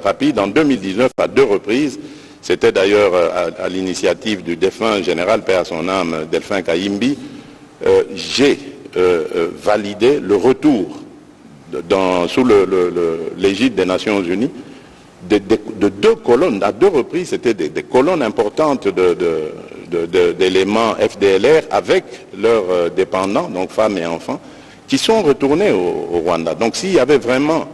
rapide. En 2019, à 2 reprises, c'était d'ailleurs à l'initiative du défunt général, paix à son âme, Delphin Kayimbi, j'ai validé le retour sous l'égide des Nations Unies de 2 colonnes. À 2 reprises, c'était des colonnes importantes d'éléments FDLR avec leurs dépendants, donc femmes et enfants, qui sont retournés au Rwanda. Donc s'il y avait vraiment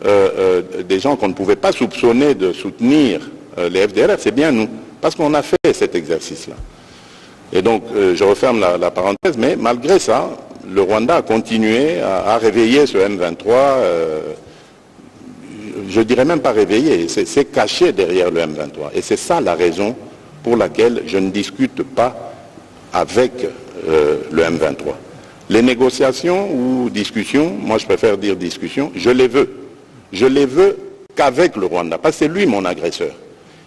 des gens qu'on ne pouvait pas soupçonner de soutenir les FDLR, c'est bien nous, parce qu'on a fait cet exercice-là. Et donc, je referme la parenthèse, mais malgré ça, le Rwanda a continué à réveiller ce M23, je dirais même pas réveiller, c'est caché derrière le M23. Et c'est ça la raison pour laquelle je ne discute pas avec le M23. Les négociations ou discussions, moi je préfère dire discussions, je les veux. Je les veux qu'avec le Rwanda, parce que c'est lui mon agresseur.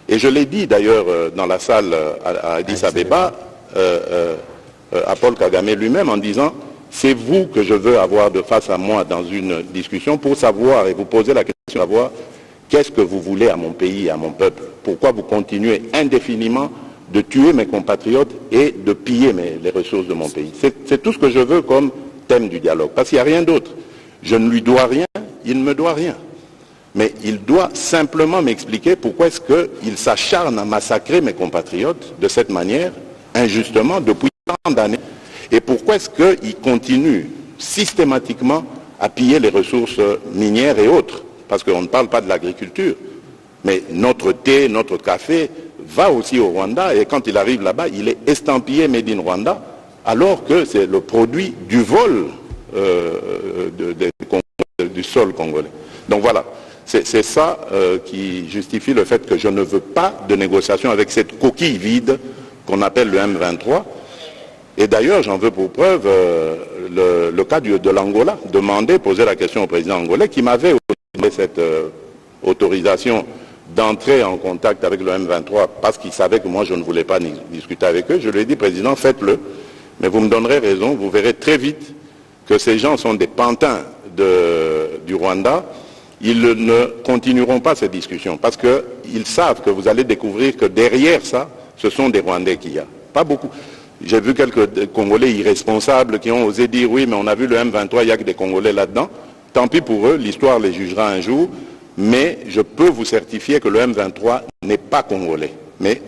Et je l'ai dit d'ailleurs dans la salle à Addis Abeba, à Paul Kagame lui-même, en disant c'est vous que je veux avoir de face à moi dans une discussion pour savoir et vous poser la question de savoir qu'est-ce que vous voulez à mon pays et à mon peuple. Pourquoi vous continuez indéfiniment de tuer mes compatriotes et de piller les ressources de mon pays. C'est tout ce que je veux comme thème du dialogue, parce qu'il n'y a rien d'autre. Je ne lui dois rien, il ne me doit rien. Mais il doit simplement m'expliquer pourquoi est-ce qu'il s'acharne à massacrer mes compatriotes de cette manière, injustement, depuis tant d'années. Et pourquoi est-ce qu'il continue systématiquement à piller les ressources minières et autres? Parce qu'on ne parle pas de l'agriculture. Mais notre thé, notre café va aussi au Rwanda, et quand il arrive là-bas, il est estampillé Made in Rwanda, alors que c'est le produit du vol du sol congolais. Donc voilà. C'est ça qui justifie le fait que je ne veux pas de négociation avec cette coquille vide qu'on appelle le M23. Et d'ailleurs, j'en veux pour preuve le cas de l'Angola. Poser la question au président angolais qui m'avait donné cette autorisation d'entrer en contact avec le M23 parce qu'il savait que moi je ne voulais pas discuter avec eux. Je lui ai dit, président, faites-le, mais vous me donnerez raison, vous verrez très vite que ces gens sont des pantins du Rwanda. Ils ne continueront pas ces discussions parce qu'ils savent que vous allez découvrir que derrière ça, ce sont des Rwandais qu'il y a. Pas beaucoup. J'ai vu quelques Congolais irresponsables qui ont osé dire oui, mais on a vu le M23, il n'y a que des Congolais là-dedans. Tant pis pour eux, l'histoire les jugera un jour. Mais je peux vous certifier que le M23 n'est pas congolais. Mais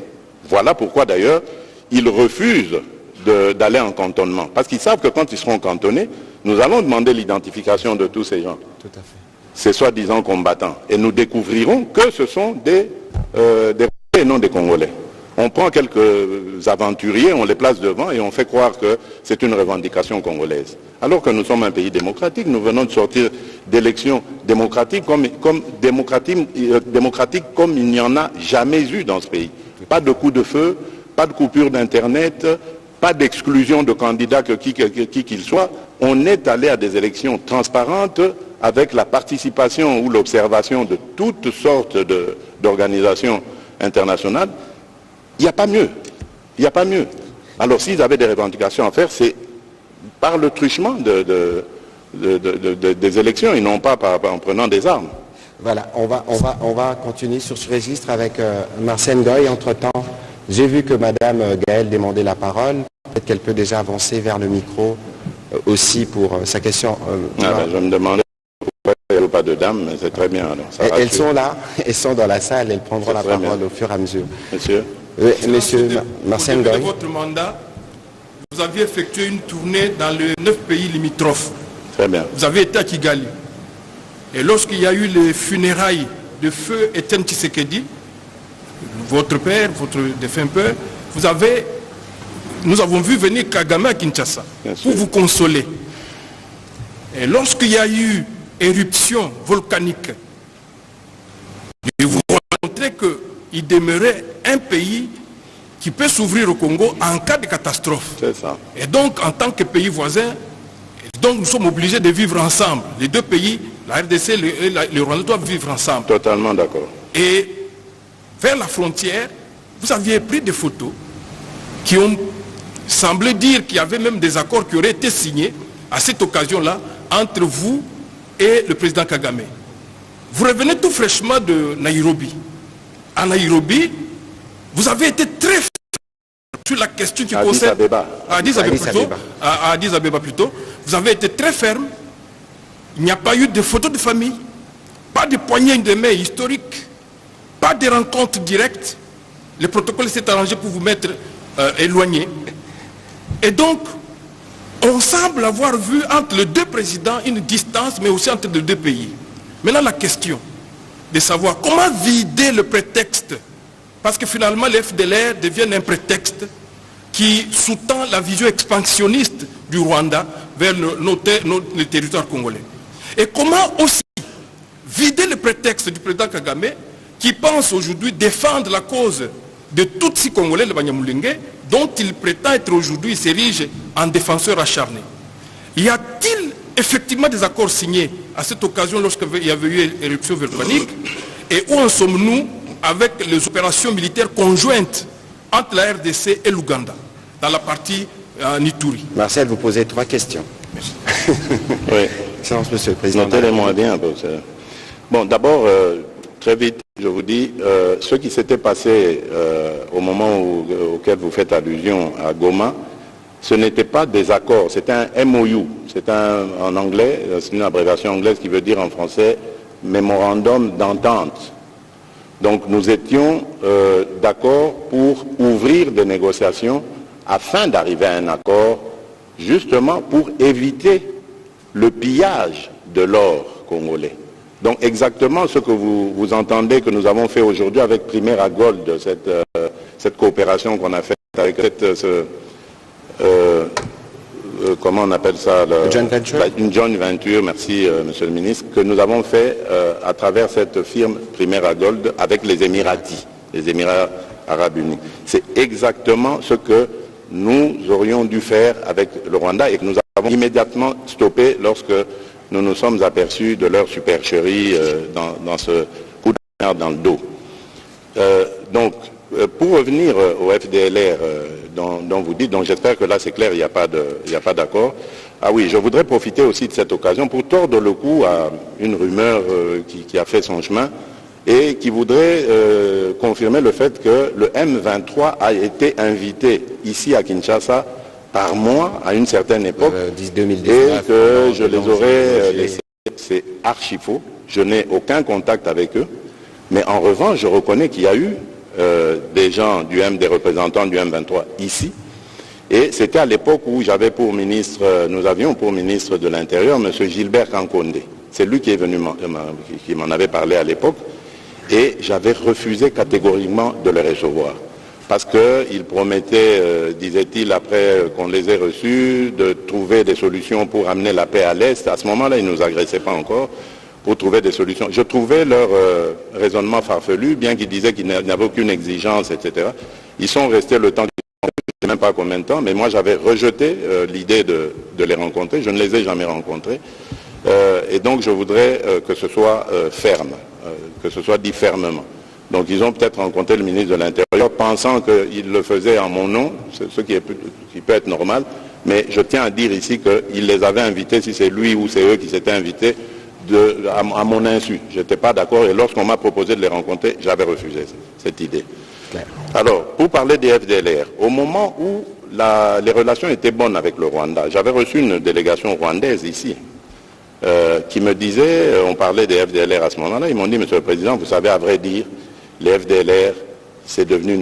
voilà pourquoi d'ailleurs, ils refusent d'aller en cantonnement. Parce qu'ils savent que quand ils seront cantonnés, nous allons demander l'identification de tous ces gens. Tout à fait. Ces soi-disant combattants. Et nous découvrirons que ce sont des Rwandais et non des Congolais. On prend quelques aventuriers, on les place devant et on fait croire que c'est une revendication congolaise. Alors que nous sommes un pays démocratique, nous venons de sortir d'élections démocratiques comme il n'y en a jamais eu dans ce pays. Pas de coup de feu, pas de coupure d'Internet, pas d'exclusion de candidats qui qu'ils soient. On est allé à des élections transparentes avec la participation ou l'observation de toutes sortes d'organisations internationales. Il n'y a pas mieux. Il n'y a pas mieux. Alors s'ils avaient des revendications à faire, c'est par le truchement des élections et non pas en prenant des armes. Voilà, on va continuer sur ce registre avec Marcène Goy. Entre-temps, j'ai vu que Madame Gaëlle demandait la parole. Peut-être qu'elle peut déjà avancer vers le micro aussi pour sa question. Je me demandais pourquoi il n'y a pas de dames, mais c'est très bien. Alors, elles sont là, elles sont dans la salle, elles prendront la parole au fur et à mesure. Monsieur Monsieur Marcène Goy. Dans votre mandat, vous aviez effectué une tournée dans les 9 pays limitrophes. Très bien. Vous avez été à Kigali. Et lorsqu'il y a eu les funérailles de feu Etienne Tshisekedi, votre père, votre défunt père, nous avons vu venir Kagame à Kinshasa pour vous consoler. Et lorsqu'il y a eu éruption volcanique, vous montrez qu'il demeurait un pays qui peut s'ouvrir au Congo en cas de catastrophe. C'est ça. Et donc, en tant que pays voisin, donc nous sommes obligés de vivre ensemble. Les deux pays, la RDC et le Rwanda doivent vivre ensemble. Totalement d'accord. Et vers la frontière, vous aviez pris des photos qui ont semblé dire qu'il y avait même des accords qui auraient été signés à cette occasion-là entre vous et le président Kagame. Vous revenez tout fraîchement de Nairobi. À Nairobi, vous avez été très ferme sur la question qui concerne... À Addis Abeba plutôt. Vous avez été très ferme. Il n'y a pas eu de photos de famille, pas de poignées de main historiques, pas de rencontres directes. Le protocole s'est arrangé pour vous mettre éloigné. Et donc, on semble avoir vu entre les deux présidents une distance, mais aussi entre les deux pays. Maintenant, la question de savoir comment vider le prétexte, parce que finalement, les FDLR deviennent un prétexte qui sous-tend la vision expansionniste du Rwanda vers le territoire congolais. Et comment aussi vider le prétexte du président Kagame qui pense aujourd'hui défendre la cause de Tutsi congolais, le Banyamulenge, dont il prétend être aujourd'hui, il s'érige en défenseur acharné. Y a-t-il effectivement des accords signés à cette occasion lorsqu'il y avait eu éruption volcanique? Et où en sommes-nous avec les opérations militaires conjointes entre la RDC et l'Ouganda, dans la partie Nituri? Marcel, vous posez 3 questions. Oui. Excellence, Monsieur le Président. Notez-les-moi bien. Bon, d'abord, très vite, je vous dis, ce qui s'était passé au moment auquel vous faites allusion à Goma, ce n'était pas des accords, c'était un MOU. C'est en anglais, c'est une abréviation anglaise qui veut dire en français Mémorandum d'entente. Donc nous étions d'accord pour ouvrir des négociations afin d'arriver à un accord, justement pour éviter le pillage de l'or congolais. Donc exactement ce que vous entendez que nous avons fait aujourd'hui avec Primera Gold, cette coopération qu'on a faite avec comment on appelle ça, joint venture. Une joint venture, merci Monsieur le Ministre, que nous avons fait à travers cette firme Primera Gold avec les Émiratis, les Émirats Arabes Unis. C'est exactement ce que nous aurions dû faire avec le Rwanda et que nous avons immédiatement stoppé lorsque nous nous sommes aperçus de leur supercherie dans ce coup de poignard dans le dos. Donc, pour revenir au FDLR dont vous dites, donc j'espère que là c'est clair, il n'y a pas d'accord. Ah oui, je voudrais profiter aussi de cette occasion pour tordre le cou à une rumeur qui a fait son chemin et qui voudrait confirmer le fait que le M23 a été invité ici à Kinshasa par moi à une certaine époque 2019, et que je les aurais laissés. C'est archi faux. Je n'ai aucun contact avec eux. Mais en revanche, je reconnais qu'il y a eu des gens des représentants du M23 ici. Et c'était à l'époque où j'avais pour ministre, nous avions pour ministre de l'Intérieur M. Gilbert Kankonde. C'est lui qui est venu, qui m'en avait parlé à l'époque. Et j'avais refusé catégoriquement de le recevoir. Parce qu'il promettait, disait-il, après qu'on les ait reçus, de trouver des solutions pour amener la paix à l'Est. À ce moment-là, ils ne nous agressaient pas encore, pour trouver des solutions. Je trouvais leur raisonnement farfelu, bien qu'ils disaient qu'il n'y avait aucune exigence, etc. Ils sont restés le temps, je ne sais même pas combien de temps, mais moi j'avais rejeté l'idée de les rencontrer. Je ne les ai jamais rencontrés. Et donc je voudrais que ce soit ferme, que ce soit dit fermement. Donc ils ont peut-être rencontré le ministre de l'Intérieur pensant qu'il le faisait en mon nom, ce qui peut être normal, mais je tiens à dire ici qu'il les avait invités, si c'est lui ou c'est eux qui s'étaient invités, à mon insu. Je n'étais pas d'accord et lorsqu'on m'a proposé de les rencontrer, j'avais refusé cette idée. Alors, pour parler des FDLR, au moment où les relations étaient bonnes avec le Rwanda, j'avais reçu une délégation rwandaise ici, qui me disait, on parlait des FDLR à ce moment-là, ils m'ont dit, Monsieur le Président, vous savez, à vrai dire, les FDLR, c'est devenu une